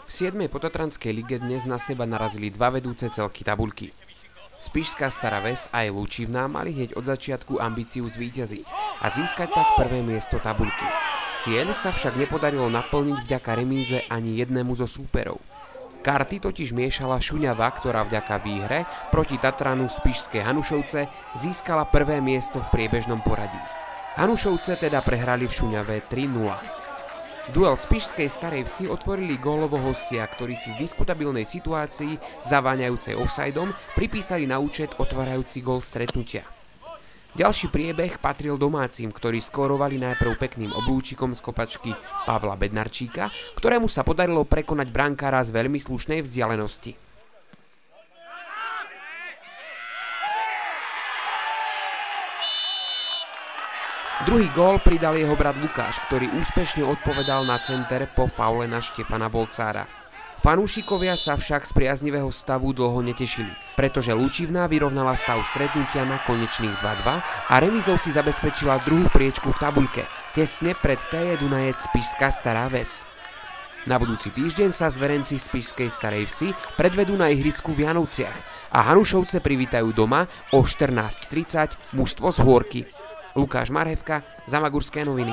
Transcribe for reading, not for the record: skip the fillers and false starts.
V 7. potatranskej lige dnes na seba narazili dva vedúce celky tabuľky. Spišská Stará Ves a aj Lučivná mali hneď od začiatku ambíciu zvíťaziť a získať tak prvé miesto tabuľky. Cieľ sa však nepodarilo naplniť vďaka remíze ani jednému zo súperov. Karty totiž miešala Šuňava, ktorá vďaka výhre proti Tatranu Spišské Hanušovce získala prvé miesto v priebežnom poradí. Hanušovce teda prehrali v Šuňave 3-0. Duel Spišskej Starej Vsi otvorili gólovo hostia, ktorí si v diskutabilnej situácii zaváňajúcej offsideom pripísali na účet otvárajúci gól stretnutia. Ďalší priebeh patril domácim, ktorí skórovali najprv pekným oblúčikom z kopačky Pavla Bednarčíka, ktorému sa podarilo prekonať brankára z veľmi slušnej vzdialenosti. Druhý gól pridal jeho brat Lukáš, ktorý úspešne odpovedal na center po faule na Štefana Bolcára. Fanúšikovia sa však z priaznivého stavu dlho netešili, pretože Lučivná vyrovnala stav stretnutia na konečných 2-2 a remízou si zabezpečila druhú priečku v tabuľke, tesne pred TJ Dunajec Spišská Stará Ves. Na budúci týždeň sa zverenci Spišskej Starej Vsi predvedú na ihrisku v Janovciach a Hanušovce privítajú doma o 14:30 mužstvo z Hôrky. Lukáš Marhevka, Zamagurské noviny.